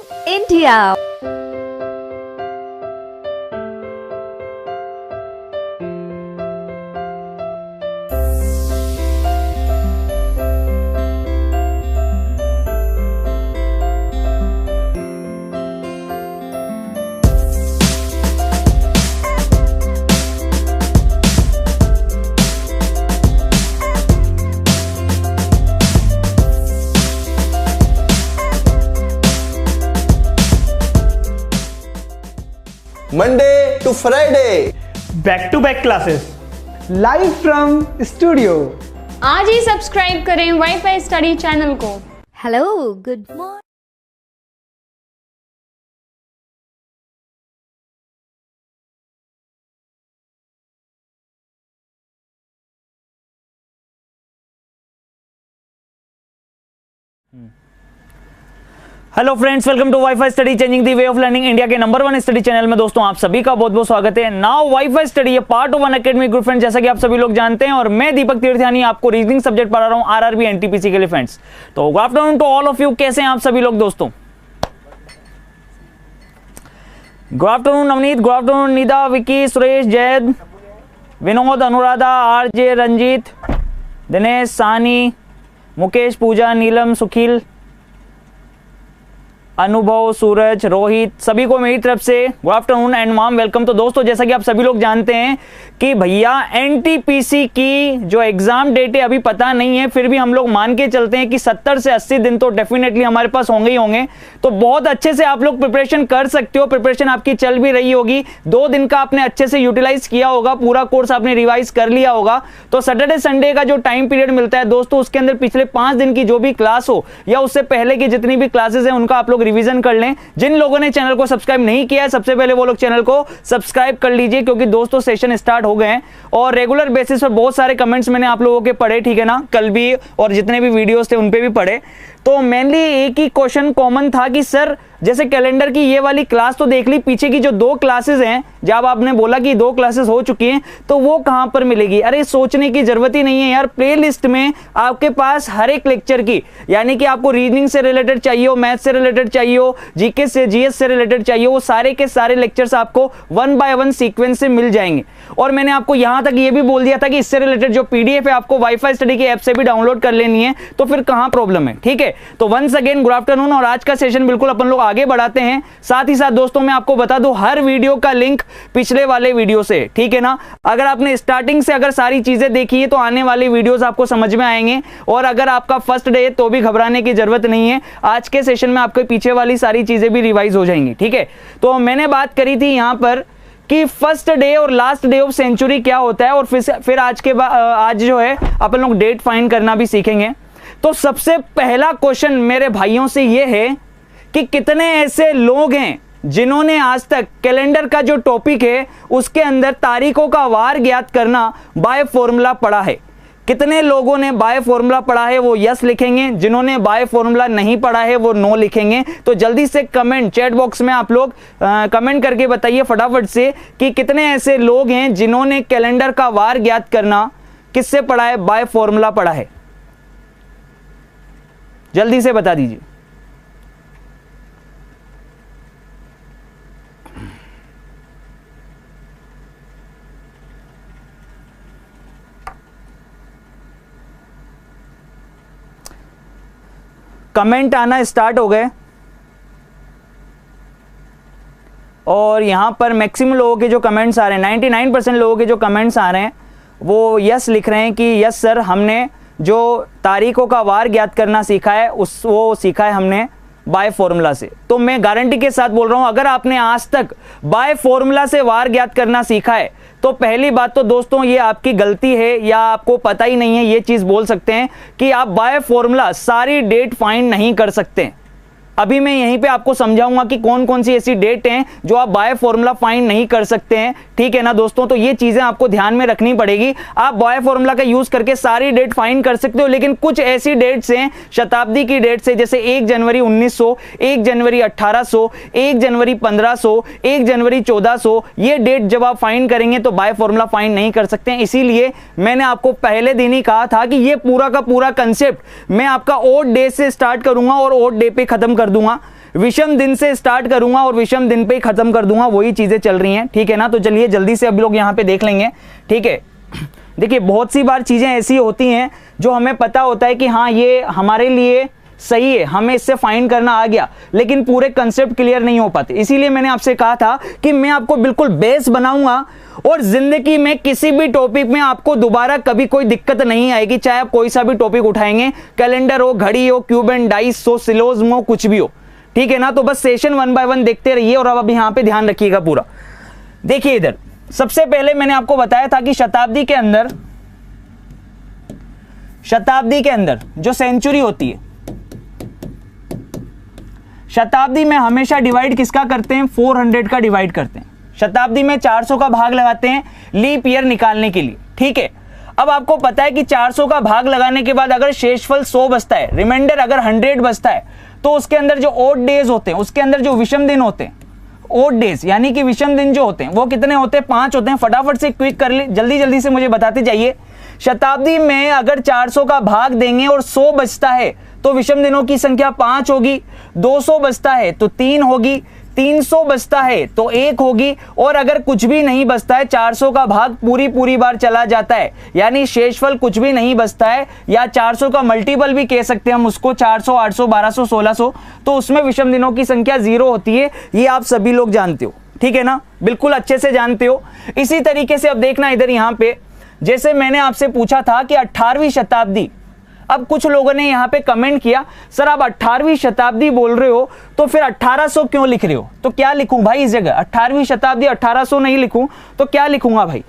India. Monday to Friday, back to back classes live from studio. आज ही subscribe करें WiFi study channel को। Hello, good morning. Hello friends, welcome to WiFi study changing the way of learning, India के number 1 study channel में। दोस्तों आप सभी का बहुत बहुत स्वागत है। नाउ वाईफाई स्टडी ये part of Unacademy group friends, जैसा कि आप सभी लोग जानते हैं, और मैं दीपक तीर्थयानी आपको रीजनिंग सब्जेक्ट पढ़ा रहा हूं आरआरबी एनटीपीसी के लिए फ्रेंड्स। तो good afternoon to all of you. कैसे हैं आप सभी लोग दोस्तों? Good afternoon Navneet, good afternoon Nida, Vicky, Suresh, Zaid, Vinod, Anuradha, RJ, Ranjeet, Dinesh, Sani, Mukesh, पूजा, नीलम, सुखिल, अनुभव, सूरज, रोहित, सभी को मेरी तरफ से good afternoon and warm welcome. तो दोस्तों जैसा कि आप सभी लोग जानते हैं कि भैया एनटीपीसी की जो एग्जाम डेट है अभी पता नहीं है, फिर भी हम लोग मान के चलते हैं कि 70 से 80 दिन तो डेफिनेटली हमारे पास होंगे ही होंगे। तो बहुत अच्छे से आप लोग प्रिपरेशन कर सकते हो, प्रिपरेशन आपकी चल भी रही होगी। 2 दिन का आपने अच्छे से यूटिलाइज किया होगा, पूरा कोर्स आपने रिवाइज कर लिया होगा। तो सैटरडे संडे का जो टाइम पीरियड मिलता है दोस्तों, उसके अंदर पिछले 5 दिन की जो भी क्लास हो या उससे पहले की जितनी भी क्लासेस हैं उनका आप लोग रिवीजन कर लें। जिन लोगों ने चैनल को सब्सक्राइब नहीं किया है, सबसे पहले वो लोग चैनल को सब्सक्राइब कर लीजिए, क्योंकि दोस्तों सेशन स्टार्ट हो गए हैं और रेगुलर बेसिस पर बहुत सारे कमेंट्स मैंने आप लोगों के पढ़े, ठीक है ना, कल भी, और जितने भी वीडियोस थे उन पे भी पढ़े। तो मेनली एक ही क्वेश्चन कॉमन था कि सर जैसे कैलेंडर की ये वाली क्लास तो देख ली, पीछे की जो 2 क्लासेस हैं, जब आपने बोला कि 2 क्लासेस हो चुकी हैं, तो वो कहां पर मिलेगी? अरे सोचने की जरूरत ही नहीं है यार, प्लेलिस्ट में आपके पास हर एक लेक्चर की, यानी कि आपको रीजनिंग से रिलेटेड चाहिए हो, मैथ से रिलेटेड चाहिए हो, जीके से, जीएस से रिलेटेड चाहिए, वो सारे के सारे लेक्चर्स आपको 1 बाय 1 सीक्वेंस से मिल जाएंगे। और मैंने आपको यहां तक ये भी बोल दिया था कि इससे रिलेटेड जो पीडीएफ है आपको वाईफाई स्टडी के ऐप से भी डाउनलोड कर लेनी है, तो फिर कहां प्रॉब्लम है, ठीक है। तो वंस अगेन गुड आफ्टरनून, और आज का सेशन बिल्कुल अपन लोग आगे बढ़ाते हैं। साथ ही साथ दोस्तों मैं आपको बता दूं, हर वीडियो का लिंक पिछले वाले वीडियो से, ठीक है ना। अगर आपने स्टार्टिंग से अगर सारी चीजें देखी है तो आने वाले वीडियोस आपको समझ में आएंगे, और अगर आपका फर्स्ट डे है तो भी घबराने की जरूरत नहीं है, आज के सेशन में आपके पीछे वाली सारी चीजें भी रिवाइज हो जाएंगी, ठीक है। तो मैंने बात करी थी यहां पर कि फर्स्ट डे और लास्ट डे ऑफ सेंचुरी क्या होता है, और फिर आज जो है अपन लोग डेट फाइंड करना भी सीखेंगे। तो सबसे पहला क्वेश्चन मेरे भाइयों से यह है कि कितने ऐसे लोग हैं जिन्होंने आज तक कैलेंडर का जो टॉपिक है उसके अंदर तारीखों का वार ज्ञात करना बाय फॉर्मूला पढ़ा है। कितने लोगों ने बाय फॉर्मूला पढ़ा है वो यस लिखेंगे, जिन्होंने बाय फॉर्मूला नहीं पढ़ा है वो नो लिखेंगे। तो जल्दी से कमेंट चैट बॉक्स में आप लोग कमेंट करके बताइए फटाफट से कि कितने ऐसे लोग हैं जिन्होंने कैलेंडर का वार ज्ञात करना किससे पढ़ा है, बाय फॉर्मूला पढ़ा है। जल्दी से बता दीजिए। कमेंट आना स्टार्ट हो गए, और यहां पर मैक्सिमम लोगों के जो कमेंट्स आ रहे हैं, 99% लोगों के जो कमेंट्स आ रहे हैं वो यस लिख रहे हैं कि यस सर, हमने जो तारीखों का वार ज्ञात करना सीखा है वो सीखा है हमने बाय फॉर्मूला से। तो मैं गारंटी के साथ बोल रहा हूं, अगर आपने आज तक बाय फॉर्मूला से वार ज्ञात करना सीखा है तो पहली बात तो दोस्तों ये आपकी गलती है, या आपको पता ही नहीं है, ये चीज बोल सकते हैं कि आप बाय फॉर्मूला सारी डेट फाइंड नहीं कर सकते। अभी मैं यहीं पे आपको समझाऊंगा कि कौन कौन सी ऐसी डेट हैं जो आप बाय फॉर्मूला फाइंड नहीं कर सकते हैं, ठीक है ना दोस्तों। तो ये चीजें आपको ध्यान में रखनी पड़ेगी। आप बाय फॉर्मूला का यूज करके सारी डेट फाइंड कर सकते हो, लेकिन कुछ ऐसी डेट्स हैं शताब्दी की डेट्स है, जैसे 1 जनवरी 1900, 1 जनवरी 1800, 1 जनवरी 1500, 1 जनवरी 1400, ये डेट जब आप फाइंड करेंगे तो बाय फॉर्मूला फाइंड नहीं कर सकते हैं। इसीलिए मैंने आपको पहले दिन ही कहा था कि ये पूरा का पूरा कंसेप्ट मैं आपका ओड डे से स्टार्ट करूंगा और ओड डे पे खत्म कर दूंगा। विषम दिन से स्टार्ट करूंगा और विषम दिन पे ही खत्म कर दूंगा, वही चीजें चल रही हैं, ठीक है ना। तो चलिए जल्दी से अब लोग यहां पे देख लेंगे, ठीक है। देखिए बहुत सी बार चीजें ऐसी होती हैं जो हमें पता होता है कि हाँ ये हमारे लिए सही है, हमें इससे फाइंड करना आ गया, लेकिन पूरे कंसेप्ट क्लियर नहीं हो पाते। इसीलिए मैंने आपसे कहा था कि मैं आपको बिल्कुल बेस बनाऊंगा और जिंदगी में किसी भी टॉपिक में आपको दोबारा कभी कोई दिक्कत नहीं आएगी, चाहे आप कोई सा भी टॉपिक उठाएंगे, कैलेंडर हो, घड़ी हो, क्यूब एंड डाइस हो, सिलोज्म हो, कुछ भी हो, ठीक है ना। तो बस सेशन 1 बाय 1 देखते रहिए और अब यहां पे ध्यान रखिएगा पूरा। देखिए इधर सबसे पहले मैंने आपको बताया था कि शताब्दी के अंदर जो सेंचुरी होती है, शताब्दी में हमेशा डिवाइड किसका करते हैं, 400 का डिवाइड करते हैं। शताब्दी में 400 का भाग लगाते हैं लीप ईयर निकालने के लिए, ठीक है। अब आपको पता है कि 400 का भाग लगाने के बाद अगर शेषफल 100 बचता है, रिमाइंडर अगर 100 बचता है, तो उसके अंदर जो ओड डेज होते हैं, उसके अंदर जो विषम दिन होते हैं, ओड डेज यानी कि विषम दिन जो होते हैं वो कितने होते हैं, 5 होते हैं। फटाफट से क्विक कर ले, जल्दी जल्दी से मुझे बताते जाइए। शताब्दी में अगर 400 का भाग देंगे और 100 बचता है तो विषम दिनों की संख्या 5 होगी, 200 बचता है तो 3 होगी, 300 बचता है तो 1 होगी, और अगर कुछ भी नहीं बचता है, 400 का भाग पूरी बार चला जाता है, यानी शेषफल कुछ भी नहीं बचता है, या 400 का मल्टीपल भी कह सकते हैं हम उसको, 400, 800, 1200, 1600, तो उसमें विषम दिनों की संख्या 0 होती है। ये आप सभी लोग जानते हो, ठीक है ना, बिल्कुल अच्छे से जानते हो। इसी तरीके से अब देखना इधर यहां पे, जैसे मैंने आपसे पूछा था कि 18वीं शताब्दी, अब कुछ लोगों ने यहां पे कमेंट किया सर आप 18वीं शताब्दी बोल रहे हो तो फिर 1800 क्यों लिख रहे हो, तो क्या लिखूं भाई इस जगह, 18वीं शताब्दी 1800 नहीं लिखूं तो क्या लिखूंगा भाई,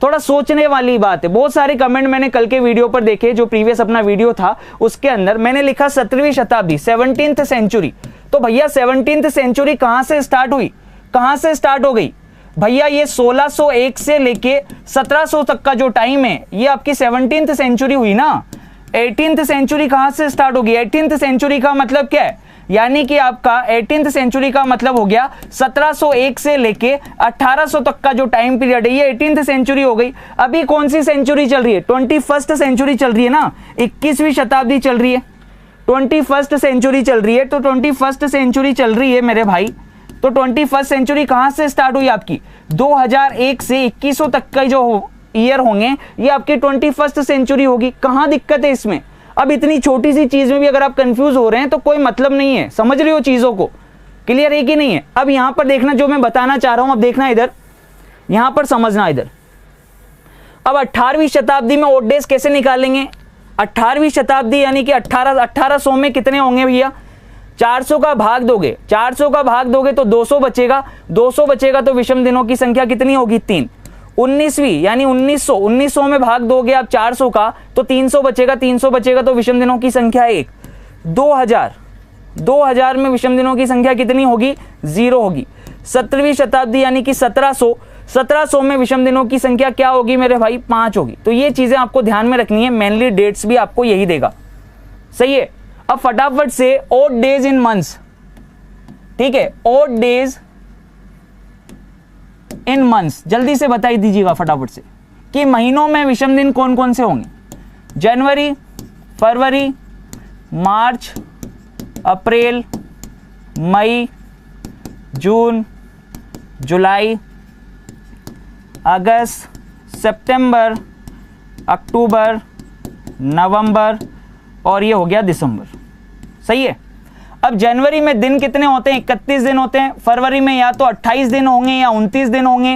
थोड़ा सोचने वाली बात है। बहुत सारे कमेंट मैंने कल के वीडियो पर देखे, जो प्रीवियस अपना वीडियो था उसके अंदर मैंने लिखा 17वीं शताब्दी, 17th सेंचुरी। तो भैया 17th सेंचुरी कहां से स्टार्ट हुई, कहां से स्टार्ट हो गई भैया, ये 1601 से लेके 1700 तक का जो टाइम है ये आपकी 17th सेंचुरी हुई ना। 18th सेंचुरी कहां से स्टार्ट होगी, 18th सेंचुरी का मतलब क्या है, यानी कि आपका 18th सेंचुरी का मतलब हो गया 1701 से लेके 1800 तक का जो टाइम पीरियड है, ये 18th सेंचुरी हो गई। अभी कौन सी सेंचुरी चल रही है, 21st सेंचुरी चल रही है ना, 21वीं शताब्दी चल रही है, 21st सेंचुरी चल रही है। तो 21st सेंचुरी चल रही है मेरे भाई, तो 21st सेंचुरी कहां से स्टार्ट हुई आपकी, 2001 से 2100 तक का जो ईयर होंगे ये आपकी 21st सेंचुरी होगी। कहां दिक्कत है इसमें, अब इतनी छोटी सी चीज में भी अगर आप कंफ्यूज हो रहे हैं तो कोई मतलब नहीं है, समझ रहे हो चीजों को, क्लियर है कि नहीं है। अब यहां पर देखना जो मैं बताना चाह रहा हूं, अब देखना इधर, यहां पर समझना इधर। अब 18वीं शताब्दी में ओड डेज कैसे निकालेंगे, 18वीं शताब्दी यानी कि 1800 में कितने होंगे भैया, 400 का भाग दोगे, 400 का भाग दोगे तो 200 बचेगा, 200 बचेगा तो विषम दिनों की संख्या कितनी होगी, 3। 19वीं यानी 1900 में भाग दोगे आप 400 का तो 300 बचेगा, 300 बचेगा तो विषम दिनों की संख्या 1। 2000 में विषम दिनों की संख्या कितनी होगी, 0 होगी। 17वीं शताब्दी यानी कि 1700 में विषम दिनों की संख्या क्या होगी मेरे भाई, 5 होगी। तो ये चीजें आपको ध्यान में रखनी है, मेनली डेट्स भी आपको यही देगा, सही है। अब फटाफट से ओड डेज इन मंथ्स, ठीक है, ओड डेज इन मंथ्स जल्दी से बता दीजिएगा फटाफट से कि महीनों में विषम दिन कौन कौन से होंगे, जनवरी, फरवरी, मार्च, अप्रैल, मई, जून, जुलाई, अगस्त, सितंबर, अक्टूबर, नवंबर और ये हो गया दिसंबर, सही है। अब जनवरी में दिन कितने होते हैं, 31 दिन होते हैं। फरवरी में या तो 28 दिन होंगे या 29 दिन होंगे।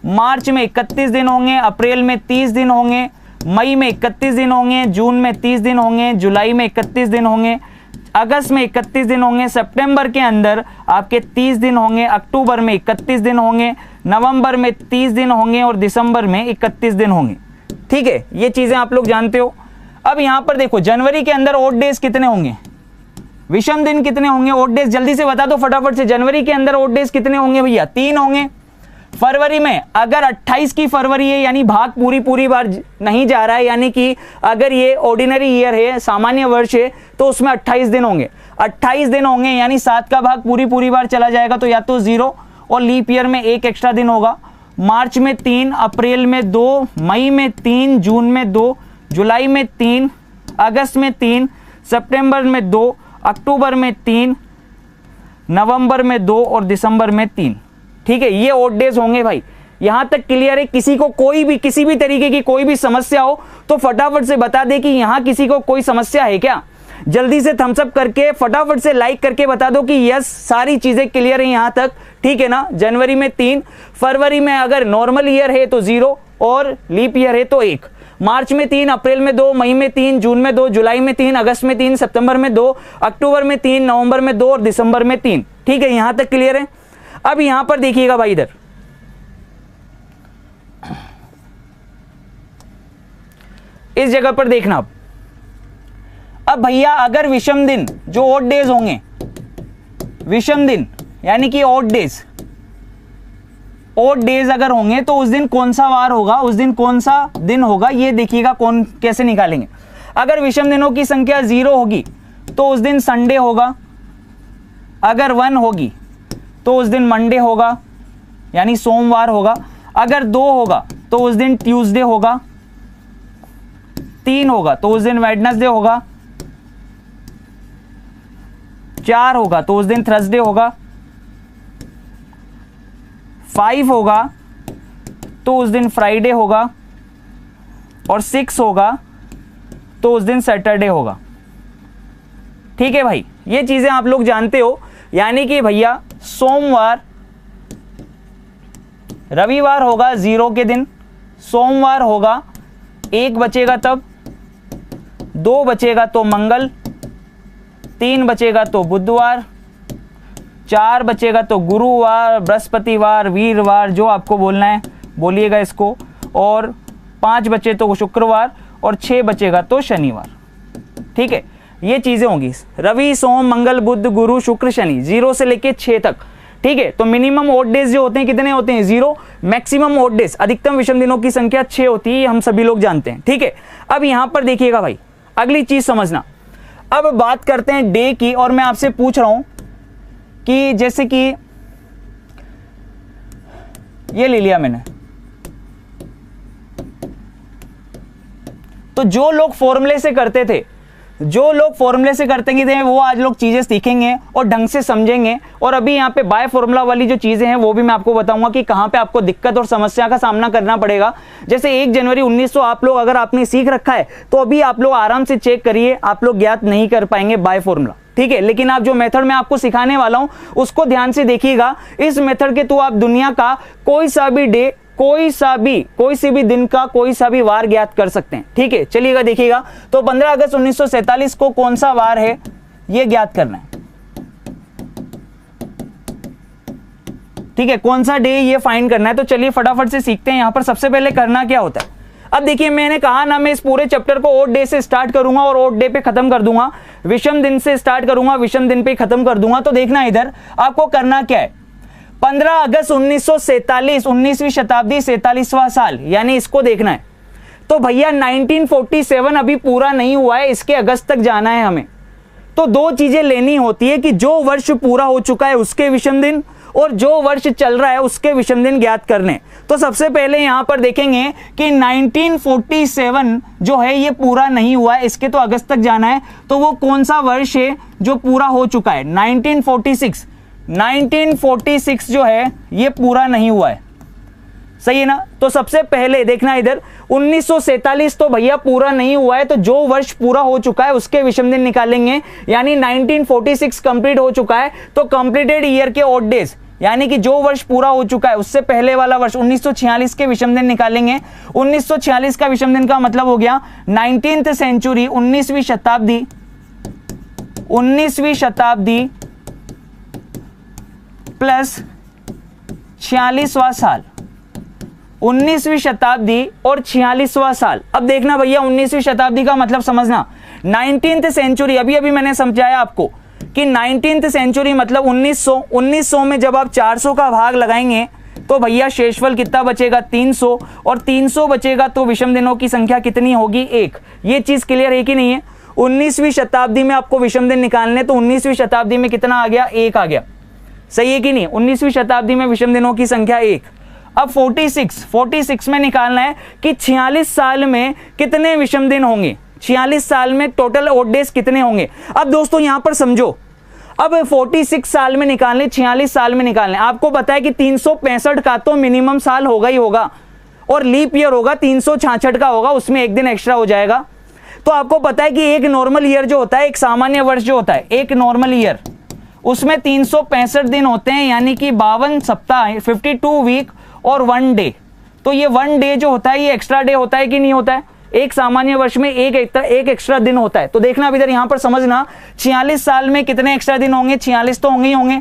मार्च में 31 दिन होंगे, अप्रैल में 30 दिन होंगे, मई में 31 दिन होंगे, जून में 30 दिन होंगे, जुलाई में 31 दिन होंगे, अगस्त में 31 दिन होंगे, सितंबर के अंदर आपके 30 दिन होंगे, अक्टूबर में 31 दिन होंगे, नवंबर में 30 दिन होंगे और दिसंबर में 31 दिन होंगे, ठीक है। ये चीजें आप लोग जानते हो। अब यहां पर देखो जनवरी के अंदर ओड डेज कितने होंगे, विषम दिन कितने होंगे, ओड डेज जल्दी से बता दो फटाफट से। जनवरी के अंदर ओड डेज कितने होंगे भैया, 3 होंगे। फरवरी में अगर 28 की फरवरी है यानी भाग पूरी बार नहीं जा रहा है, यानी कि अगर ये ऑर्डिनरी ईयर है, सामान्य वर्ष है, तो उसमें 28 दिन होंगे, 28 दिन होंगे यानी 7 का भाग पूरी बार चला जाएगा, तो या तो 0 और लीप ईयर में 1 एक्स्ट्रा दिन होगा। मार्च में 3, अप्रैल में 2, मई में 3, जून में 2, जुलाई में 3, अगस्त में 3, सितंबर में 2, अक्टूबर में 3, नवंबर में 2 और दिसंबर में 3। ठीक है, ये ऑड डेज होंगे भाई। यहां तक क्लियर है? किसी को कोई भी किसी भी तरीके की कोई भी समस्या हो तो फटाफट से बता दे कि यहां किसी को कोई समस्या है क्या। जल्दी से थम्स अप करके फटाफट से लाइक करके बता दो कि यस सारी चीजें क्लियर है यहां तक। ठीक है ना। जनवरी में 3, फरवरी में अगर नॉर्मल ईयर है तो 0 और लीप ईयर है तो 1, मार्च में 3, अप्रैल में 2, मई में 3, जून में 2, जुलाई में 3, अगस्त में 3, सितंबर में 2, अक्टूबर में 3, नवंबर में 2 और दिसंबर में 3। ठीक है, यहां तक क्लियर है। अब यहां पर देखिएगा भाई, इधर इस जगह पर देखना। अब भैया अगर विषम दिन जो ऑड डेज होंगे, विषम दिन यानी कि ऑड डेज अगर होंगे तो उस दिन कौन सा वार होगा, उस दिन कौन सा दिन होगा, ये देखिएगा कौन कैसे निकालेंगे। अगर विषम दिनों की संख्या 0 होगी तो उस दिन संडे होगा, अगर 1 होगी तो उस दिन मंडे होगा यानी सोमवार होगा, अगर 2 होगा तो उस दिन ट्यूसडे होगा, 3 होगा तो उस दिन वेडनेसडे होगा, 4 होगा तो उस दिन थर्सडे होगा, 5 होगा तो उस दिन फ्राइडे होगा और 6 होगा तो उस दिन सैटरडे होगा। ठीक है भाई, ये चीजें आप लोग जानते हो। यानी कि भैया सोमवार, रविवार होगा 0 के दिन, सोमवार होगा 1 बचेगा तब, 2 बचेगा तो मंगल, 3 बचेगा तो बुधवार, 4 बचेगा तो गुरुवार, बृहस्पतिवार, वीरवार, जो आपको बोलना है बोलिएगा इसको, और 5 बचे तो शुक्रवार और 6 बचेगा तो शनिवार। ठीक है, ये चीजें होंगी रवि, सोम, मंगल, बुध, गुरु, शुक्र, शनि, 0 से लेके 6 तक। ठीक है, तो मिनिमम ऑड डेज जो होते हैं कितने होते हैं? 0। मैक्सिमम ऑड डेज, अधिकतम विषम दिनों की संख्या 6 होती है, हम सभी लोग जानते हैं। ठीक है, अब यहां पर देखिएगा भाई, अगली चीज समझना। अब बात करते हैं डे की, और मैं आपसे पूछ रहा हूं कि जैसे कि ये ले लिया मैंने, तो जो लोग फॉर्मूले से करते थे, जो लोग फॉर्मूले से करते थे वो आज लोग चीजें सीखेंगे और ढंग से समझेंगे। और अभी यहाँ पे बाय फॉर्मूला वाली जो चीजें हैं वो भी मैं आपको बताऊंगा कि कहां पे आपको दिक्कत और समस्या का सामना करना पड़ेगा। जैसे 1 जनवरी 1900 आप लोग अगर आपने सीख रखा है तो अभी आप लोग आराम से चेक करिए, आप लोग ज्ञात नहीं कर पाएंगे बाय फॉर्मूला। ठीक है, लेकिन आप जो मेथड मैं आपको सिखाने वाला हूं उसको ध्यान से देखिएगा। इस मेथड के थ्रू आप दुनिया का कोई सा भी डे, कोई सी भी दिन का कोई सा भी वार ज्ञात कर सकते हैं। ठीक है, चलिएगा देखिएगा। तो 15 अगस्त 1947 को कौन सा वार है ये ज्ञात करना है। ठीक है, कौन सा डे ये फाइंड करना है। तो चलिए फटाफट से सीखते हैं। यहां पर सबसे पहले करना क्या होता है। अब देखिए, मैंने कहा ना मैं इस पूरे चैप्टर को ऑड डे से स्टार्ट करूंगा और ऑड डे पे खत्म कर दूंगा, विषम दिन से स्टार्ट करूंगा, विषम दिन पे खत्म कर दूंगा। तो देखना इधर आपको करना क्या है। 15 अगस्त 1947, 19वीं शताब्दी, 47वां साल, यानी इसको देखना है। तो भैया 1947 अभी पूरा नहीं हुआ है, इसके अगस्त तक जाना है हमें। तो 2 चीजें लेनी होती है कि जो वर्ष पूरा हो चुका है उसके विषम दिन और जो वर्ष चल रहा है उसके विषम दिन ज्ञात करने। तो सबसे पहले यहां पर देखेंगे कि 1947 जो है ये पूरा नहीं हुआ है, इसके तो अगस्त तक जाना है। तो वो कौन सा वर्ष है जो पूरा हो चुका है? 1946 जो है ये पूरा नहीं हुआ है, सही है ना। तो सबसे पहले देखना इधर 1947 तो भैया पूरा नहीं हुआ है, तो जो वर्ष पूरा हो चुका है उसके विषम दिन निकालेंगे। यानी 1946 कंप्लीट हो चुका है तो कंप्लीटेड ईयर के ऑड डेज, यानी कि जो वर्ष पूरा हो चुका है उससे पहले वाला वर्ष 1946 के विषम दिन निकालेंगे। 1946 का विषम दिन का मतलब हो गया 19th सेंचुरी, 19वीं शताब्दी प्लस 46वां साल, 19वीं शताब्दी और 46वां साल। अब देखना भैया 19वीं शताब्दी का मतलब समझना, 19th सेंचुरी, अभी मैंने समझाया आपको कि 19th सेंचुरी मतलब 1900 में जब आप 400 का भाग लगाएंगे तो भैया शेषफल कितना बचेगा? 300, और 300 बचेगा तो विषम दिनों की संख्या कितनी होगी? 1। ये चीज क्लियर है कि नहीं है? 19वीं शताब्दी में आपको विषम दिन निकालने, तो 19वीं शताब्दी में कितना आ गया? 1 आ गया, सही है कि नहीं? 19वीं शताब्दी में विषम दिनों की संख्या 1। अब 46 में निकालना है कि 46 साल में कितने विषम दिन होंगे, 46 साल में टोटल ऑड डेज कितने होंगे। अब दोस्तों यहां पर समझो, अब 46 साल में निकालने, 46 साल में निकालने, आपको पता है कि 365 का तो मिनिमम साल होगा ही होगा, और लीप ईयर होगा 366 का होगा, उसमें एक दिन एक्स्ट्रा हो जाएगा। तो आपको पता है कि एक नॉर्मल ईयर जो होता है, एक सामान्य वर्ष जो होता है, एक नॉर्मल ईयर, उसमें 365 दिन होते हैं, यानी कि 52 सप्ताह, 52 वीक और 1 डे। तो ये 1 डे जो होता है ये एक्स्ट्रा डे होता है कि नहीं होता है? एक सामान्य वर्ष में एक एक्स्ट्रा दिन होता है। तो देखना अब इधर यहां पर समझना, 46 साल में कितने एक्स्ट्रा दिन होंगे? 46 तो होंगे ही होंगे।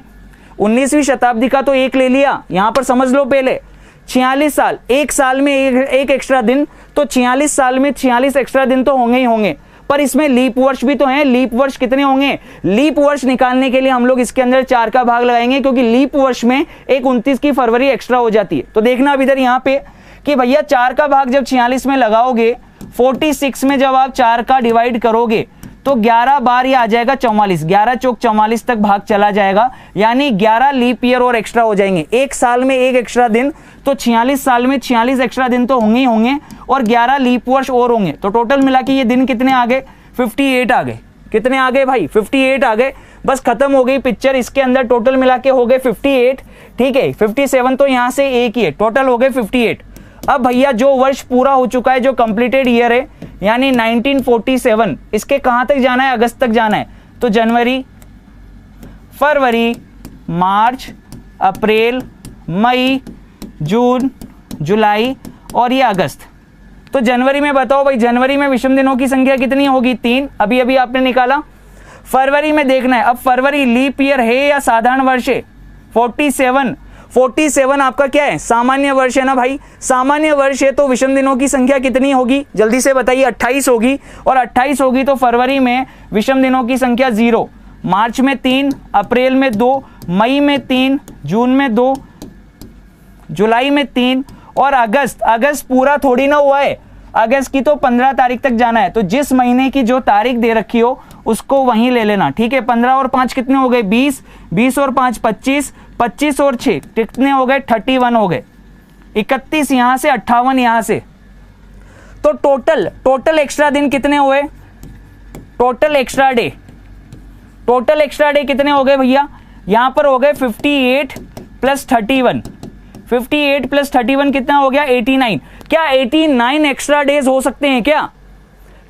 19वीं शताब्दी का तो एक ले लिया, यहां पर समझ लो पहले 46 साल, एक साल में एक एक्स्ट्रा दिन, तो 46 साल में 46 एक्स्ट्रा दिन तो होंगे ही होंगे। पर इसमें लीप वर्ष भी तो हैं। लीप वर्ष कितने होंगे? लीप वर्ष निकालने के लिए हम लोग इसके अंदर 4 का भाग लगाएंगे, क्योंकि लीप वर्ष में एक 29 की फरवरी एक्स्ट्रा हो जाती है। तो देखना अब इधर यहां पे कि भैया 4 का भाग जब 46 में लगाओगे, 46 में जब आप 4 का डिवाइड करोगे तो 11 बार ये आ जाएगा 44, 11 चौक 44 तक भाग चला जाएगा, यानी 11 लीप ईयर और एक्स्ट्रा हो जाएंगे। एक साल में एक एक्स्ट्रा दिन, तो 46 साल में 46 एक्स्ट्रा दिन तो होंगे ही होंगे, और 11 लीप वर्ष और होंगे। तो टोटल मिला के ये दिन कितने आ गए? 58 आ गए। कितने आ गए भाई? 58 आ गए। बस खत्म हो गई पिक्चर। इसके अंदर टोटल मिला के हो गए 58, ठीक है। 57 तो यहां से एक ही है, टोटल हो गए 58। अब भैया जो वर्ष पूरा हो चुका है, जो कंप्लीटेड ईयर है, यानी 1947, इसके कहां तक जाना है? अगस्त तक जाना है। तो जनवरी, फरवरी, मार्च, अप्रैल, मई, जून, जुलाई और ये अगस्त। तो जनवरी में बताओ भाई, जनवरी में विषम दिनों की संख्या कितनी होगी? 3। अभी अभी आपने निकाला। फरवरी में देखना है, अब फरवरी लीप ईयर है या साधारण वर्ष है? 47 आपका क्या है? सामान्य वर्ष है ना भाई। सामान्य वर्ष है तो विषम दिनों की संख्या कितनी होगी? जल्दी से बताइए। 28 होगी, और 28 होगी तो फरवरी में विषम दिनों की संख्या 0, मार्च में 3, अप्रैल में 2, मई में 3, जून में 2, जुलाई में 3 और अगस्त पूरा थोड़ी ना हुआ है। अगस्त की तो 15 तारीख तक जाना है। तो जिस महीने की जो तारीख दे रखी हो उसको वहीं ले लेना, ठीक है। 15 और 5 कितने हो गए? 20, 20 और 5 25, 25 और 6 कितने हो गए? 31 हो गए। 31 यहां से, 58 यहां से। तो टोटल एक्स्ट्रा दिन कितने हुए? टोटल एक्स्ट्रा डे कितने हो गए भैया? यहां पर हो गए 58 प्लस 31। 58 प्लस 31 कितना हो गया? 89। क्या 89 एक्स्ट्रा डेज हो सकते हैं क्या?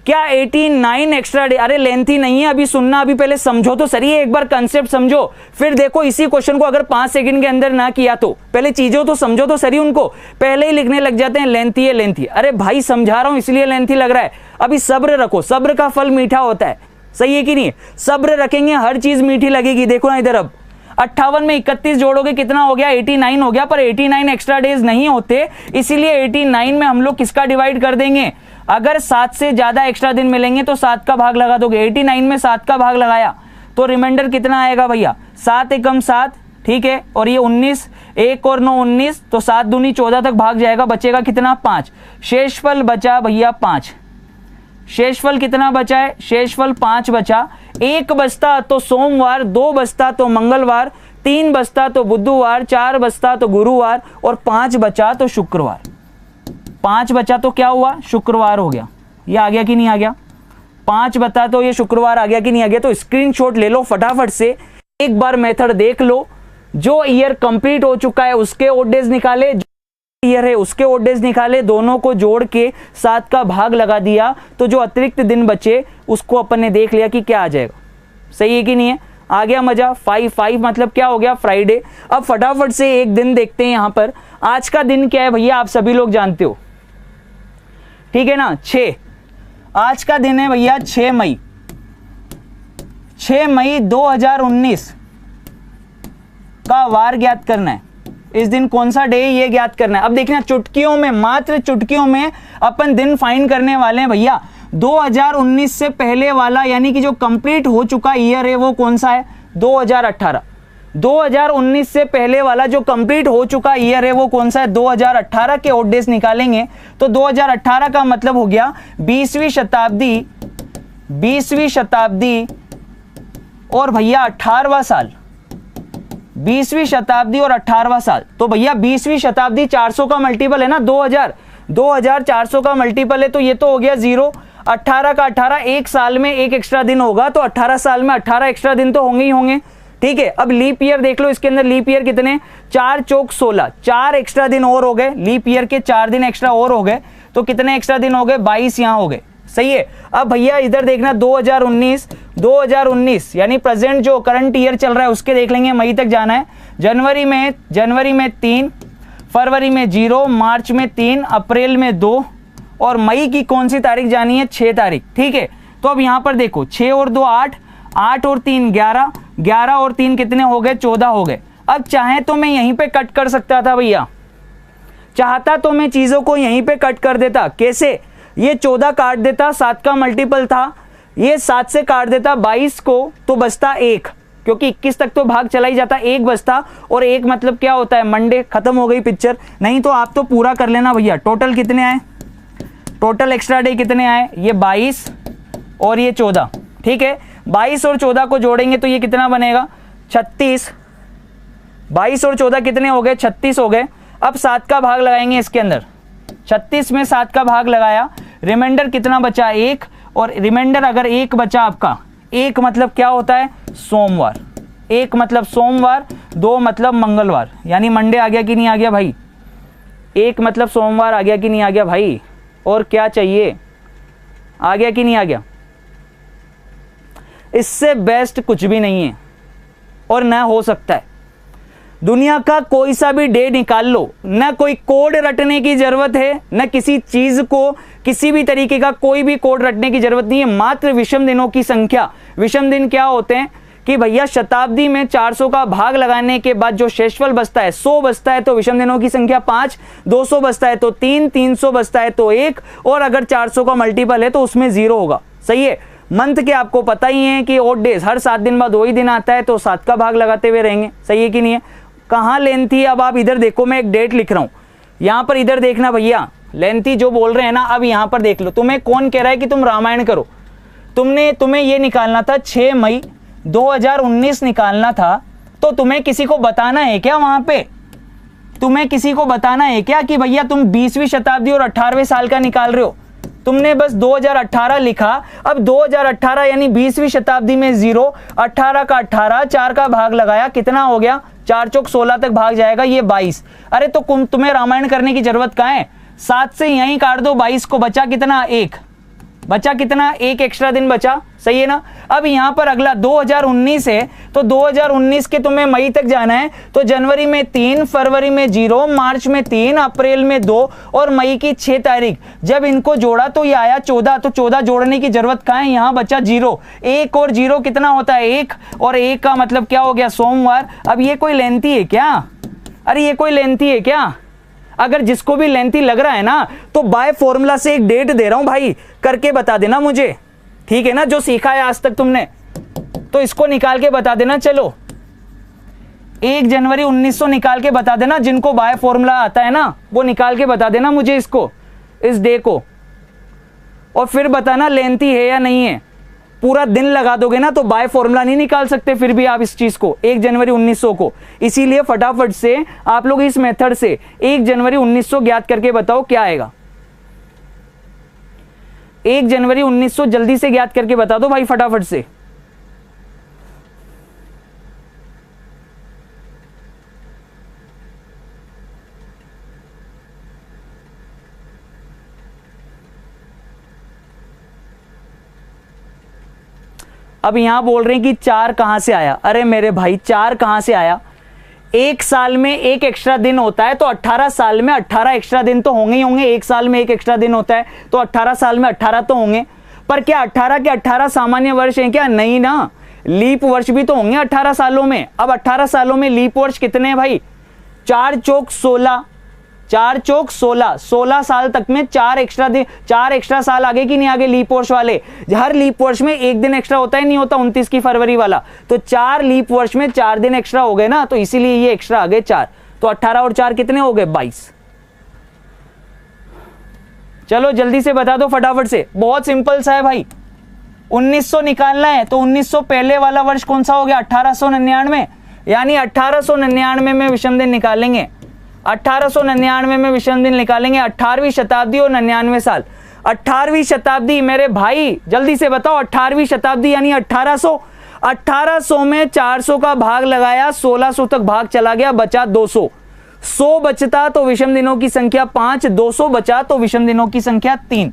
89 एक्स्ट्रा डे? अरे लेंथी नहीं है, अभी सुनना, अभी पहले समझो तो सही है, एक बार कंसेप्ट समझो, फिर देखो इसी क्वेश्चन को अगर 5 सेकंड के अंदर ना किया तो पहले चीजों तो समझो तो सही। उनको पहले ही लिखने लग जाते हैं लेंथी है लेंथी। अरे भाई समझा रहा हूं इसलिए लेंथी लग रहा है। अभी सब्र रखो, सब्र का फल मीठा होता है, सही है कि नहीं? सब्र रखेंगे हर चीज मीठी लगेगी। देखो ना इधर, अब 58 में 31 जोड़ोगे कितना हो गया? 89 हो गया। पर 89 एक्स्ट्रा डेज नहीं होते, इसीलिए 89 में हम लोग किसका डिवाइड कर देंगे? अगर 7 से ज्यादा एक्स्ट्रा दिन मिलेंगे तो 7 का भाग लगा दोगे। 89 में 7 का भाग लगाया तो रिमाइंडर कितना आएगा भैया? 7 एकम 7, ठीक है। और ये 19, 1 और 9 19, तो 7 दूनी 14 तक भाग जाएगा। बचेगा कितना? 5। शेषफल बचा भैया 5। शेषफल कितना बचा है? शेषफल 5 बचा। 1 बचता तो सोमवार, 2 बचता तो मंगलवार, 3 बचता तो बुधवार, 4 बचता तो गुरुवार और 5 बचा तो शुक्रवार। 5 बचा तो क्या हुआ? शुक्रवार हो गया। ये आ गया कि नहीं आ गया? 5 बता तो ये शुक्रवार आ गया कि नहीं आ गया? तो स्क्रीनशॉट ले लो फटाफट से, एक बार मेथड देख लो। जो ईयर कंप्लीट हो चुका है उसके ओड डेज निकाले, ईयर है उसके ओड डेज निकाले, दोनों को जोड़ के 7 का भाग लगा दिया, तो जो अतिरिक्त दिन बचे उसको अपन ने देख लिया कि क्या आ जाएगा। सही है कि नहीं है? आ गया मजा? 5 मतलब क्या हो गया? फ्राइडे। अब फटाफट से एक दिन देखते हैं यहां पर। आज का दिन क्या है भैया? आप सभी लोग जानते हो, ठीक है ना? 6। आज का दिन है भैया 6 मई। 6 मई 2019 का वार ज्ञात करना है। इस दिन कौन सा डे है ये ज्ञात करना है। अब देखना, चुटकियों में, मात्र चुटकियों में अपन दिन फाइंड करने वाले हैं भैया। 2019 से पहले वाला, यानी कि जो कंप्लीट हो चुका ईयर है वो कौन सा है? 2018। 2019 से पहले वाला जो कंप्लीट हो चुका ईयर है वो कौन सा है? 2018 के ओड डेज निकालेंगे तो 2018 का मतलब हो गया 20वीं शताब्दी और भैया 18वां साल। 20वीं शताब्दी और 18वां साल। तो भैया 20वीं शताब्दी 400 का मल्टीपल है ना, 2000 400 का मल्टीपल है, तो ये तो हो गया 0। 18 का 18, एक साल में एक एक्स्ट्रा दिन होगा, तो 18 साल में 18 एक्स्ट्रा दिन तो होंगे ही होंगे। ठीक है, अब लीप ईयर देख लो, इसके अंदर लीप ईयर कितने, 4 चौक 16, 4 एक्स्ट्रा दिन और हो गए, लीप ईयर के 4 दिन एक्स्ट्रा और हो गए, तो कितने एक्स्ट्रा दिन हो गए, 22 यहां हो गए। सही है। अब भैया इधर देखना 2019 यानी प्रेजेंट जो करंट ईयर चल रहा है उसके देख लेंगे, मई तक जाना है। जनवरी में 3, फरवरी में 0, मार्च में 3, अप्रैल में 2 और मई की कौन सी तारीख जानी है, 6 तारीख। ठीक है, तो अब यहां पर देखो 6 और 2 8, 8 और 3 11, 11 और 3 कितने हो गए, 14 हो गए। अब चाहे तो मैं यहीं पे कट कर सकता था भैया, चाहता तो मैं चीजों को यहीं पे कट कर देता। कैसे, ये 14 काट देता, 7 का मल्टीपल था, ये 7 से काट देता 22 को, तो बचता 1, क्योंकि 21 तक तो भाग चला ही जाता, 1 बचता। और 1 मतलब क्या होता है, मंडे, खत्म हो गई पिक्चर। नहीं तो आप तो पूरा कर लेना भैया। टोटल कितने आए, टोटल एक्स्ट्रा डे कितने आए, ये 22 और ये 14। ठीक है, 22 और 14 को जोड़ेंगे तो ये कितना बनेगा, 36। 22 और 14 कितने हो गए, 36 हो गए। अब 7 का भाग लगाएंगे इसके अंदर, 36 में 7 का भाग लगाया, रिमाइंडर कितना बचा, 1। और रिमाइंडर अगर 1 बचा आपका, 1 मतलब क्या होता है, सोमवार। 1 मतलब सोमवार, 2 मतलब मंगलवार, यानी मंडे आ गया कि नहीं आ गया भाई, 1 मतलब सोमवार आ गया कि नहीं आ गया भाई, और क्या चाहिए, आ गया कि नहीं आ गया। इससे बेस्ट कुछ भी नहीं है और ना हो सकता है। दुनिया का कोई सा भी डे निकाल लो, ना कोई कोड रटने की जरूरत है, ना किसी चीज को किसी भी तरीके का कोई भी कोड रटने की जरूरत नहीं है, मात्र विषम दिनों की संख्या। विषम दिन क्या होते हैं कि भैया शताब्दी में 400 का भाग लगाने के बाद जो शेषफल बचता है, 100 बचता है तो विषम दिनों की संख्या 5, 200 बचता है तो 3, 300 बचता है तो 1, और अगर 400 का मल्टीपल है तो उसमें 0 होगा। सही है। मंथ के आपको पता ही है कि ऑड डेज हर 7 दिन बाद वही दिन आता है, तो 7 का भाग लगाते हुए रहेंगे। सही है कि नहीं है। कहाँ लेंथी, अब आप इधर देखो, मैं एक डेट लिख रहा हूं यहां पर, इधर देखना भैया, लेंथी जो बोल रहे हैं ना, अब यहां पर देख लो। तुम्हें कौन कह रहा है कि तुम रामायण करो, तुम्हें ये निकालना था 6 मई 2019 निकालना था, तो तुम्हें किसी को बताना है क्या वहां पे, तुम्हें किसी को बताना है क्या कि भैया तुम 20वीं शताब्दी और 18वें साल का निकाल रहे हो। तुमने बस 2018 लिखा। अब 2018 यानी 20वीं शताब्दी में 0, 18 का 18, 4 का भाग लगाया, कितना हो गया, 4 चौक 16 तक भाग जाएगा, ये 22। अरे तो तुम्हें रामायण करने की जरूरत कहां है, 7 से यहीं काट दो 22 को, बचा कितना, 1 बचा, कितना, 1 एक्स्ट्रा दिन बचा। सही है ना। अब यहां पर अगला 2019 है, तो 2019 के तुम्हें मई तक जाना है, तो जनवरी में 3, फरवरी में 0, मार्च में 3, अप्रैल में 2 और मई की 6 तारीख। जब इनको जोड़ा तो ये आया 14, तो 14 जोड़ने की जरूरत कहां है, यहां बचा 0। 1 और 0 कितना होता है, 1, और 1 का मतलब क्या हो गया, सोमवार। अब ये कोई लेंथी है क्या, अरे ये कोई लेंथी है क्या। अगर जिसको भी लेंथी लग रहा है ना, तो बाय फॉर्मूला से एक डेट दे रहा हूं भाई, करके बता देना मुझे, ठीक है ना। जो सीखा है आज तक तुमने, तो इसको निकाल के बता देना। चलो 1 जनवरी 1900 निकाल के बता देना, जिनको बाय फॉर्मूला आता है ना वो निकाल के बता देना मुझे इसको, इस डे को, और फिर बताना लेंथी है या नहीं है। पूरा दिन लगा दोगे ना तो बाय फॉर्मूला नहीं निकाल सकते फिर भी आप इस चीज को, 1 जनवरी 1900 को। इसीलिए फटाफट से आप लोग इस मेथड से 1 जनवरी 1900 ज्ञात करके बताओ क्या आएगा। 1 जनवरी 1900 जल्दी से ज्ञात करके बता दो भाई फटाफट से। अब यहां बोल रहे हैं कि 4 कहां से आया। अरे मेरे भाई 4 कहां से आया, 1 साल में 1 एक्स्ट्रा दिन होता है, तो 18 साल में 18 एक्स्ट्रा दिन तो होंगे ही होंगे। 1 साल में 1 एक्स्ट्रा दिन होता है, तो 18 साल में 18 तो होंगे। पर क्या 18 के 18 सामान्य वर्ष हैं क्या, नहीं ना, लीप वर्ष भी तो होंगे 18 सालों में। अब 18 सालों में लीप वर्ष कितने हैं भाई, 4 चौक 16, 4 चौक 16, 16 साल तक में 4 एक्स्ट्रा दिन, 4 एक्स्ट्रा साल आगे कि नहीं आगे लीप वर्ष वाले। हर लीप वर्ष में 1 दिन एक्स्ट्रा होता है, नहीं होता 29 की फरवरी वाला, तो 4 लीप वर्ष में 4 दिन एक्स्ट्रा हो गए ना, तो इसीलिए ये एक्स्ट्रा आ गए 4। तो 18 और 4 कितने हो गए, 22। चलो जल्दी से बता दो फटाफट से, बहुत सिंपल सा है भाई। 1900 निकालना है, तो 1900 पहले वाला वर्ष कौन सा हो गया, 1899, यानी 1899 में विषम दिन निकालेंगे। 1899 में विषम दिन निकालेंगे, 18वीं शताब्दी और 99 साल। 18वीं शताब्दी मेरे भाई, जल्दी से बताओ 18वीं शताब्दी यानी 1800। 1800 में 400 का भाग लगाया, 1600 तक भाग चला गया, बचा 200। 100 बचता तो विषम दिनों की संख्या 5, 200 बचा तो विषम दिनों की संख्या 3।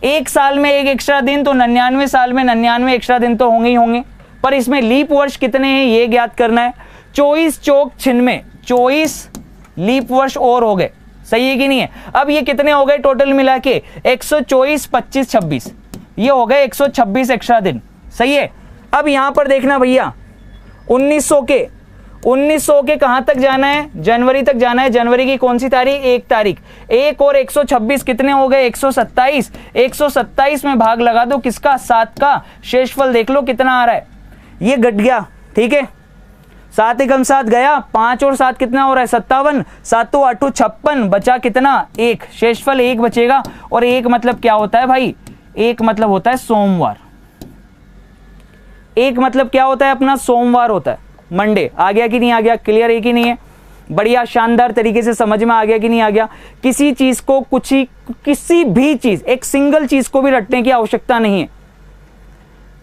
एक साल में एक एक्स्ट्रा दिन, तो 99 साल में 99 एक्स्ट्रा दिन तो होंगे ही होंगे। पर इसमें लीप वर्ष कितने हैं ये ज्ञात करना है। 24 चौक 96, 24 लीप वर्ष और हो गए, सही है कि नहीं है। अब ये कितने हो गए टोटल मिला के, 124, 25, 26, ये हो गए 126 एक्स्ट्रा दिन, सही है। अब यहां पर देखना भैया 1900 के कहां तक जाना है, जनवरी तक जाना है। जनवरी की कौन सी तारीख, 1 तारीख। 1 और 126 कितने हो गए, 127। 127 में भाग लगा दो किसका, 7 का। शेषफल देख लो कितना आ रहा है, ये घट गया, ठीक है। 7 एकम 7 गया, 5 और 7 कितना हो रहा है, 57। 7 8 56, बचा कितना, 1। शेषफल 1 बचेगा। और 1 मतलब क्या होता है भाई, 1 मतलब होता है सोमवार। 1 मतलब क्या होता है अपना, सोमवार होता है, मंडे। आ गया कि नहीं आ गया, क्लियर है कि नहीं है, बढ़िया शानदार तरीके से समझ में आ गया कि नहीं आ गया। किसी चीज को किसी भी चीज, एक सिंगल चीज को भी रटने की आवश्यकता नहीं है।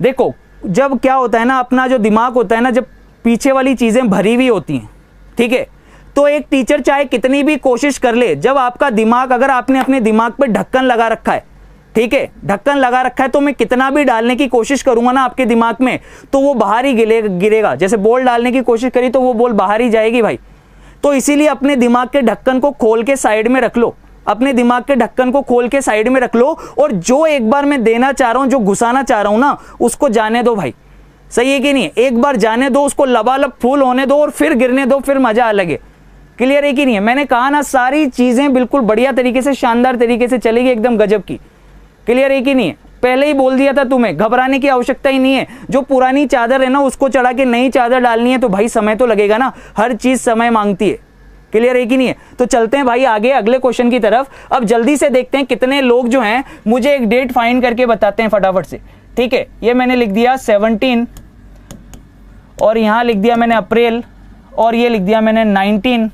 देखो जब क्या होता है ना, अपना जो दिमाग होता है ना, जब पीछे वाली चीजें भरी हुई होती हैं, ठीक है, तो एक टीचर चाहे कितनी भी कोशिश कर ले, जब आपका दिमाग, अगर आपने अपने दिमाग पे ढक्कन लगा रखा है, ठीक है, ढक्कन लगा रखा है, तो मैं कितना भी डालने की कोशिश करूंगा ना आपके दिमाग में, तो वो बाहर ही गिरेगा। जैसे बॉल डालने की कोशिश करी तो वो बॉल बाहर ही जाएगी भाई। तो इसीलिए अपने दिमाग के ढक्कन को खोल के साइड में रख लो, अपने दिमाग के ढक्कन को खोल के साइड में रख लो, और जो एक बार मैं देना चाह रहा हूं, जो घुसाना चाह रहा हूं ना, उसको जाने दो भाई, सही है कि नहीं। एक बार जाने दो, उसको लबालब फूल होने दो और फिर गिरने दो, फिर मजा अलग है। क्लियर है कि नहीं है। मैंने कहा ना सारी चीजें बिल्कुल बढ़िया तरीके से, शानदार तरीके से चलेगी, एकदम गजब की। क्लियर है कि नहीं है, पहले ही बोल दिया था तुम्हें, घबराने की आवश्यकता ही नहीं है। जो पुरानी चादर है ना, उसको चढ़ा के नई चादर डालनी है तो भाई समय तो लगेगा ना, हर चीज समय मांगती है। क्लियर है कि नहीं है। तो चलते हैं भाई आगे अगले क्वेश्चन की तरफ। अब जल्दी से देखते हैं कितने लोग जो हैं मुझे एक डेट फाइंड करके बताते हैं फटाफट से, ठीक है। ये मैंने लिख दिया 17, और यहां लिख दिया मैंने अप्रैल, और ये लिख दिया मैंने 19,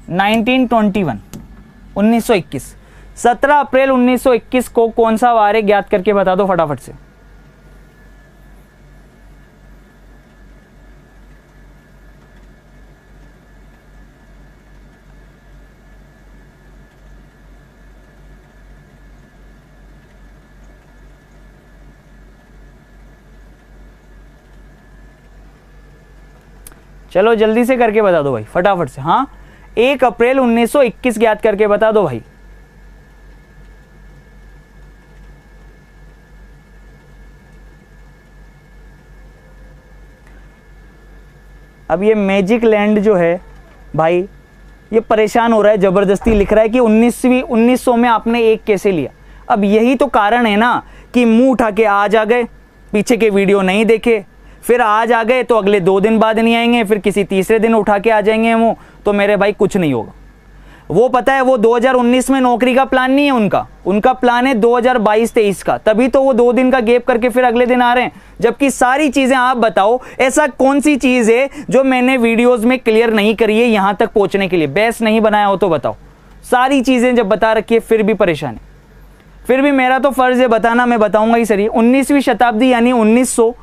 1921। 17 अप्रैल 1921 को कौन सा वार है ज्ञात करके बता दो फटाफट से। चलो जल्दी से करके बता दो भाई फटाफट से। हाँ 1 अप्रैल 1921 ज्ञात करके बता दो भाई। अब ये मैजिक लैंड जो है भाई, ये परेशान हो रहा है, जबरदस्ती लिख रहा है कि 1900 में आपने 1 कैसे लिया। अब यही तो कारण है ना कि मुंह उठा के आज आ गए, पीछे के वीडियो नहीं देखे, फिर आज आ गए तो अगले 2 दिन बाद नहीं आएंगे, फिर किसी तीसरे दिन उठा के आ जाएंगे वो, तो मेरे भाई कुछ नहीं होगा। वो पता है वो 2019 में नौकरी का प्लान नहीं है उनका प्लान है 2022-23 का, तभी तो वो 2 दिन का गैप करके फिर अगले दिन आ रहे हैं। जबकि सारी चीजें आप बताओ, ऐसा कौन सी चीज है जो मैंने वीडियोस में क्लियर नहीं करी है यहां तक पहुंचने के लिए, बेस नहीं बनाया हो तो बताओ। सारी चीजें जब बता रखी है फिर भी परेशान है, फिर भी मेरा तो फर्ज है बताना, मैं बताऊंगा ही सही। 19वीं शताब्दी यानी 1900,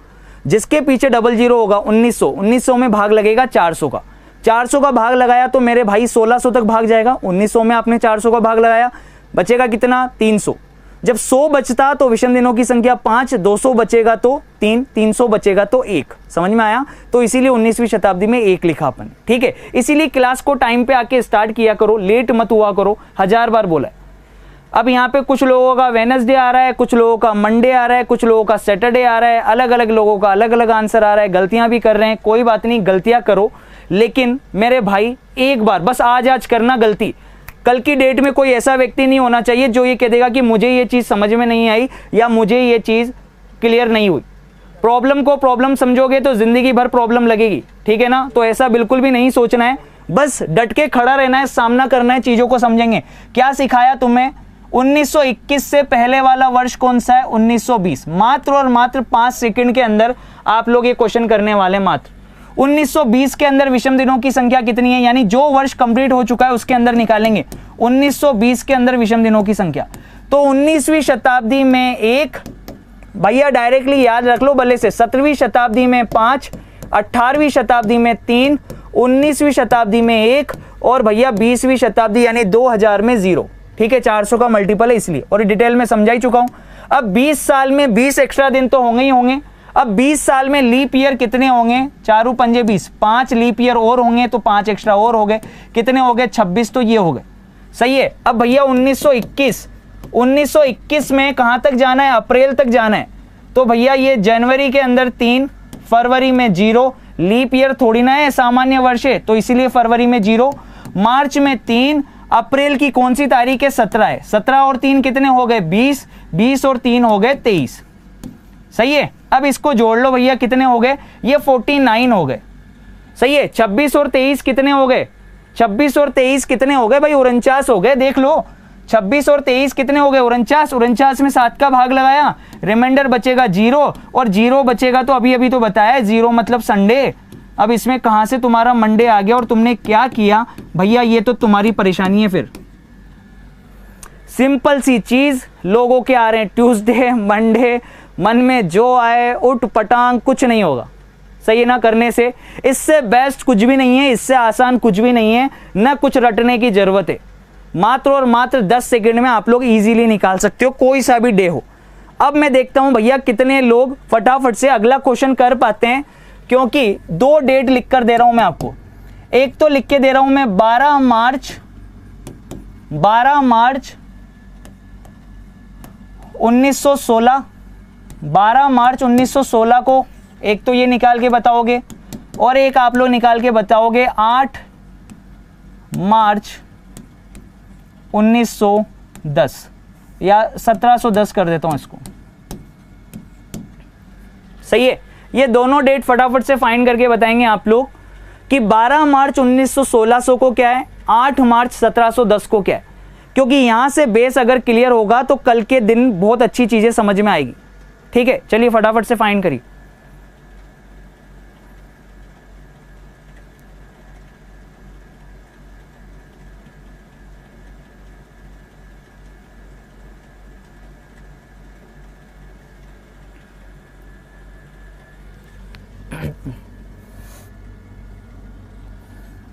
जिसके पीछे 00 होगा 1900 में भाग लगेगा 400 का। 400 का भाग लगाया तो मेरे भाई 1600 तक भाग जाएगा। 1900 में आपने 400 का भाग लगाया, बचेगा कितना 300। जब 100 बचता तो विषम दिनों की संख्या 5, 200 बचेगा तो 3, 300 बचेगा तो 1। समझ में आया। तो इसीलिए 19वीं शताब्दी में 1 लिखा अपन, ठीक है। इसीलिए क्लास को टाइम पे आके स्टार्ट किया करो, लेट मत हुआ करो, 1000 बार बोला है। अब यहाँ पे कुछ लोगों का वेडनेसडे आ रहा है, कुछ लोगों का मंडे आ रहा है, कुछ लोगों का सैटरडे आ रहा है, अलग अलग लोगों का अलग अलग आंसर आ रहा है, गलतियां भी कर रहे हैं, कोई बात नहीं, गलतियां करो, लेकिन मेरे भाई एक बार बस आज करना गलती। कल की डेट में कोई ऐसा व्यक्ति नहीं होना चाहिए जो ये कह देगा कि मुझे ये चीज समझ में नहीं आई या मुझे ये चीज क्लियर नहीं हुई। प्रॉब्लम को प्रॉब्लम समझोगे तो जिंदगी भर प्रॉब्लम लगेगी, ठीक है ना। तो ऐसा बिल्कुल भी नहीं सोचना है, बस डट के खड़ा रहना है, सामना करना है, चीजों को समझेंगे। क्या सिखाया तुम्हें, 1921 से पहले वाला वर्ष कौन सा है, 1920। मात्र और मात्र 5 सेकंड के अंदर आप लोग ये क्वेश्चन करने वाले, मात्र 1920 के अंदर विषम दिनों की संख्या कितनी है, यानी जो वर्ष कंप्लीट हो चुका है उसके अंदर निकालेंगे 1920 के अंदर विषम दिनों की संख्या। तो 19वीं शताब्दी में एक, भैया डायरेक्टली याद रख लो भले से, 17वीं शताब्दी में 5, 18वीं शताब्दी में 3, 19वीं शताब्दी में 1 और भैया 20वीं शताब्दी यानी 2000 में 0। ठीक है, 400 का मल्टीपल है इसलिए, और डिटेल में समझा ही चुका हूं। अब 20 साल में 20 एक्स्ट्रा दिन तो होंगे ही होंगे। अब 20 साल में लीप ईयर कितने होंगे, 4 पंजे 20, 5 लीप ईयर और होंगे तो 5 एक्स्ट्रा और हो गए, कितने हो गए 26, तो ये हो गए। सही है। अब भैया 1921 में कहां तक जाना है, अप्रैल तक जाना है। तो भैया ये जनवरी के अंदर 3, फरवरी में 0, लीप ईयर थोड़ी ना है, सामान्य वर्ष है, तो इसीलिए फरवरी में 0, मार्च में 3, अप्रैल की कौन सी तारीख है, 17 है। 17 और 3 कितने हो गए 20, 20 और 3 हो गए 23। सही है। अब इसको जोड़ लो भैया, कितने हो गए, ये 49 हो गए। सही है। 26 और 23 कितने हो गए, 26 और 23 कितने हो गए भाई, 49 हो गए। देख लो 26 और 23 कितने हो गए, 49। 49 में 7 का भाग लगाया, रिमाइंडर बचेगा 0, और 0 बचेगा तो अभी तो बताया 0 मतलब संडे। अब इसमें कहां से तुम्हारा मंडे आ गया और तुमने क्या किया भैया, ये तो तुम्हारी परेशानी है। फिर सिंपल सी चीज, लोगों के आ रहे हैं ट्यूसडे, मंडे, मन में जो आए उठ पटांग, कुछ नहीं होगा। सही है ना, करने से इससे बेस्ट कुछ भी नहीं है, इससे आसान कुछ भी नहीं है, ना कुछ रटने की जरूरत है। मात्र और मात्र 10 सेकंड में आप लोग इजीली निकाल सकते हो, कोई सा भी डे हो। अब मैं देखता हूं भैया कितने लोग फटाफट से अगला क्वेश्चन कर पाते हैं, क्योंकि 2 डेट लिख कर दे रहा हूं मैं आपको। एक तो लिख के दे रहा हूं मैं 12 मार्च 1916, 12 मार्च 1916 को एक तो ये निकाल के बताओगे, और एक आप लोग निकाल के बताओगे 8 मार्च 1910 या 1710 कर देता हूं इसको। सही है। ये दोनों डेट फटाफट से फाइंड करके बताएंगे आप लोग कि 12 मार्च 1916 को क्या है, 8 मार्च 1710 को क्या है, क्योंकि यहां से बेस अगर क्लियर होगा तो कल के दिन बहुत अच्छी चीजें समझ में आएगी। ठीक है, चलिए फटाफट से फाइंड करिए।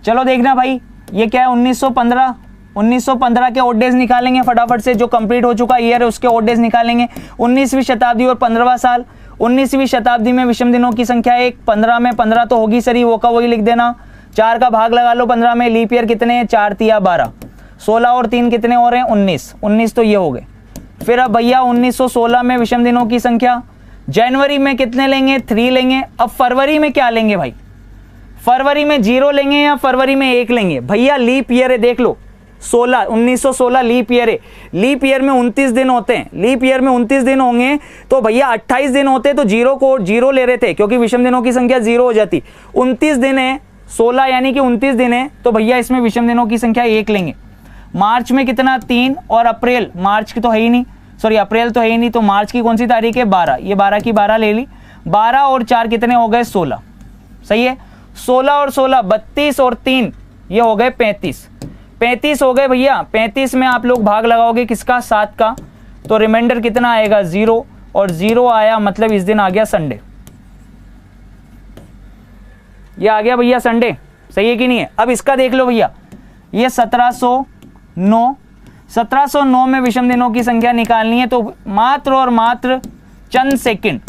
चलो देखना भाई, ये क्या है 1915 के ओड डेज निकालेंगे फटाफट से, जो कंप्लीट हो चुका ईयर है उसके ओड डेज निकालेंगे। 19वीं शताब्दी और 15वां साल। 19वीं शताब्दी में विषम दिनों की संख्या 1, 15 में 15 तो होगी सरी, वो का वही लिख देना। 4 का भाग लगा लो 15 में, लीप ईयर कितने हैं, 4 तिया 12, 16 और 3 कितने हो रहे हैं 19, 19 तो ये हो गए। फिर अब भैया 1916 में विषम दिनों की संख्या, जनवरी में कितने लेंगे, 3 लेंगे। अब फरवरी में क्या लेंगे भाई, फरवरी में 0 लेंगे या फरवरी में 1 लेंगे। भैया लीप ईयर है, देख लो 1916 लीप ईयर है। लीप ईयर में 29 दिन होते हैं, लीप ईयर में 29 दिन होंगे तो भैया 28 दिन होते तो 0 को 0 ले रहे थे, क्योंकि विषम दिनों की संख्या 0 हो जाती। 29 दिन है, 16 यानी कि 29 दिन है, तो भैया इसमें विषम दिनों की संख्या 1 लेंगे। मार्च में कितना 3, और अप्रैल, मार्च की तो है ही नहीं, सॉरी अप्रैल तो है ही नहीं, तो मार्च की कौन सी तारीख है 12, ये 12 की 12 ले ली। 12 और 4 कितने हो गए 16। सही है। 16 और 16 32 और 3 ये हो गए 35, 35 हो गए भैया। 35 में आप लोग भाग लगाओगे किसका, 7 का, तो रिमाइंडर कितना आएगा 0, और 0 आया मतलब इस दिन आ गया संडे। ये आ गया भैया संडे। सही है कि नहीं है। अब इसका देख लो भैया, ये 1709 में विषम दिनों की संख्या निकालनी है, तो मात्र और मात्र चंद सेकंड।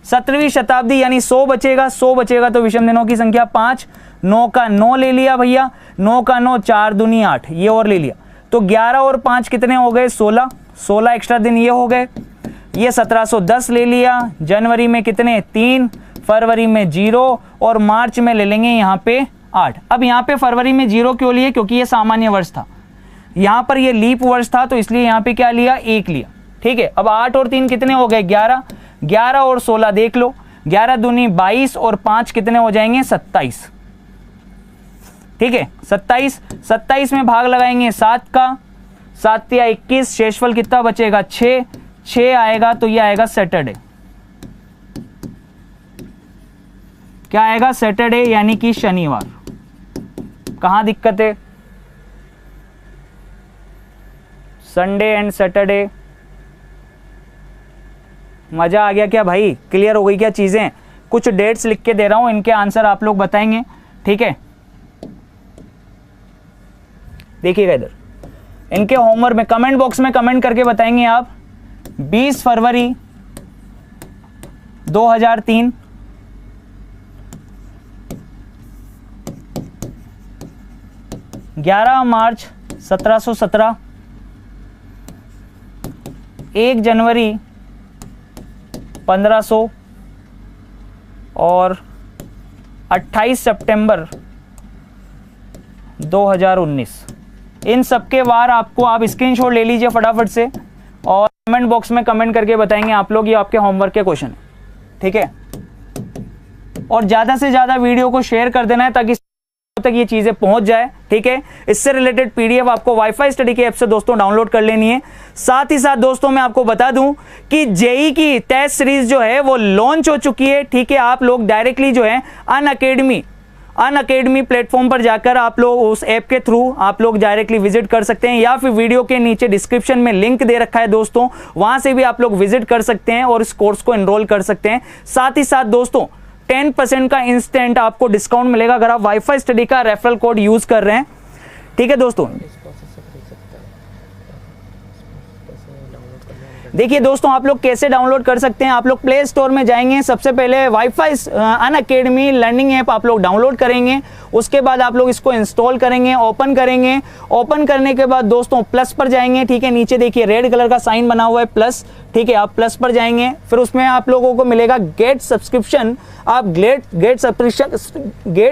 17वीं शताब्दी यानी 100 बचेगा, 100 बचेगा तो विषम दिनों की संख्या 5, 9 का 9 ले लिया भैया, 9 का 9, 4 दूनी 8, ये और ले लिया, तो 11 और 5 कितने हो गए 16, 16 एक्स्ट्रा दिन ये हो गए। ये 1710 ले लिया। जनवरी में कितने 3, फरवरी में 0, और मार्च में ले लेंगे यहाँ पे 8। अब यहाँ पे फरवरी में 0 क्यों लिए, क्योंकि ये सामान्य वर्ष था, यहाँ पर ये लीप वर्ष था, तो इसलिए यहाँ पे क्या लिया 1 लिया। ठीक है। अब 8 और 3 कितने हो गए 11, 11 और 16 देख लो, 11 दूनी 22 और 5 कितने हो जाएंगे 27। ठीक है, 27 में भाग लगाएंगे 7 का, 7 या 21, शेषफल कितना बचेगा 6 आएगा, तो ये आएगा सैटरडे। क्या आएगा? सैटरडे यानी कि शनिवार। कहाँ दिक्कत है? Sunday and Saturday. मजा आ गया क्या भाई? क्लियर हो गई क्या चीजें? कुछ डेट्स लिख के दे रहा हूं, इनके आंसर आप लोग बताएंगे, ठीक है? देखिएगा इधर, इनके होमवर्क में कमेंट बॉक्स में कमेंट करके बताएंगे आप। 20 फरवरी 2003, 11 मार्च 1717, 1 जनवरी 1500 और 28 सितंबर 2019। इन सबके वार आपको आप स्क्रीनशॉट ले लीजिए फटाफट से और कमेंट बॉक्स में कमेंट करके बताएंगे आप लोग। ये आपके होमवर्क के क्वेश्चन है, ठीक है? और ज़्यादा से ज़्यादा वीडियो को शेयर कर देना है ताकि तक ये चीज़ें पहुंच जाए, ठीक है? इससे रिलेटेड पीडीएफ आपको वाईफाई स्टडी के ऐप से दोस्तों डाउनलोड कर लेनी है। साथ ही साथ दोस्तों मैं आपको बता दूं कि जेई की टेस्ट सीरीज जो है वो लॉन्च हो चुकी है, ठीक है? आप लोग डायरेक्टली जो है अनअकैडमी प्लेटफॉर्म पर जाकर आप लोग उस ऐप के थ्रू आप लोग डायरेक्टली विजिट कर सकते हैं, या फिर वीडियो के नीचे डिस्क्रिप्शन में लिंक दे रखा है दोस्तों, वहां से भी आप लोग विजिट कर सकते हैं और इस कोर्स को एनरोल कर सकते हैं। साथ ही साथ दोस्तों 10% का इंस्टेंट आपको डिस्काउंट मिलेगा अगर आप वाईफाई स्टडी का रेफरल कोड यूज कर रहे हैं, ठीक है दोस्तों? देखिए दोस्तों, आप लोग कैसे डाउनलोड कर सकते हैं? आप लोग प्ले स्टोर में जाएंगे, सबसे पहले वाईफाई अनअकैडमी लर्निंग ऐप आप लोग डाउनलोड करेंगे। उसके बाद आप लोग इसको इंस्टॉल करेंगे, ओपन करेंगे। ओपन करने के बाद दोस्तों प्लस पर जाएंगे, ठीक है? नीचे देखिए रेड कलर का साइन बना हुआ है प्लस, ठीक है? आप प्लस पर जाएंगे, फिर उसमें आप लोगों को मिलेगा गेट सब्सक्रिप्शन। आप गेट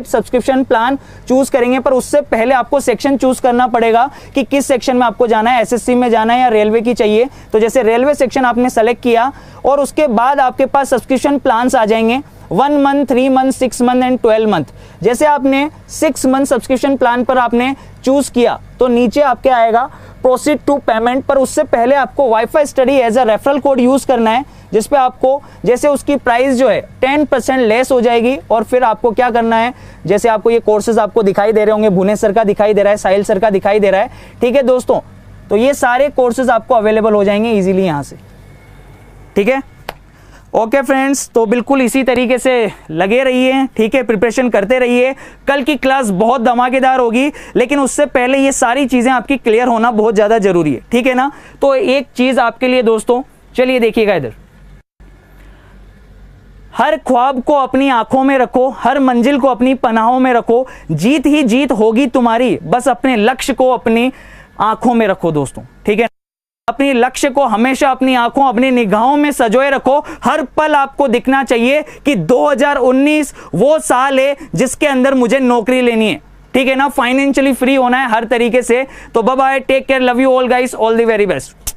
सब्सक्रिप्शन प्लान चूज करेंगे, पर उससे पहले आपको सेक्शन चूज करना पड़ेगा कि किस सेक्शन में आपको जाना है, एसएससी में जाना है या रेलवे की चाहिए। तो जैसे रेलवे सेक्शन आपने सेलेक्ट किया और उसके बाद आपके पास सब्सक्रिप्शन प्लान्स आ जाएंगे, 1 month, 3 month, 6 month and 12 month. जैसे आपने 6 मंथ सब्सक्रिप्शन प्लान पर आपने चूज किया तो नीचे आपके आएगा प्रोसीड टू पेमेंट, पर उससे पहले आपको WiFi study as a referral code use करना है, जिसपे आपको जैसे उसकी प्राइस जो है 10% लेस हो जाएगी। और फिर आपको क्या करना है, जैसे आपको ये कोर्सेज आपको दिखाई दे रहे होंगे, भुवनेश्वर का दिखाई दे रहा है, साहिल सर का दिखाई दे रहा है, ठीक है दोस्तों? तो ये सारे कोर्सेज आपको अवेलेबल हो जाएंगे इजीली यहां से, ठीक है? ओके फ्रेंड्स, तो बिल्कुल इसी तरीके से लगे रहिए, ठीक है? प्रिपरेशन करते रहिए। कल की क्लास बहुत धमाकेदार होगी, लेकिन उससे पहले ये सारी चीजें आपकी क्लियर होना बहुत ज्यादा जरूरी है, ठीक है ना? तो एक चीज आपके लिए दोस्तों, चलिए देखिएगा इधर, हर ख्वाब को अपनी आंखों में रखो, हर मंजिल को अपनी पनाहों में रखो, जीत ही जीत होगी तुम्हारी, बस अपने लक्ष्य को अपनी आंखों में रखो दोस्तों, ठीक है? अपनी लक्ष्य को हमेशा अपनी आंखों, अपनी निगाहों में सजोए रखो। हर पल आपको दिखना चाहिए कि 2019 वो साल है जिसके अंदर मुझे नौकरी लेनी है, ठीक है ना? फाइनेंशियली फ्री होना है हर तरीके से। तो bye bye, take care, love you all guys, all the very best.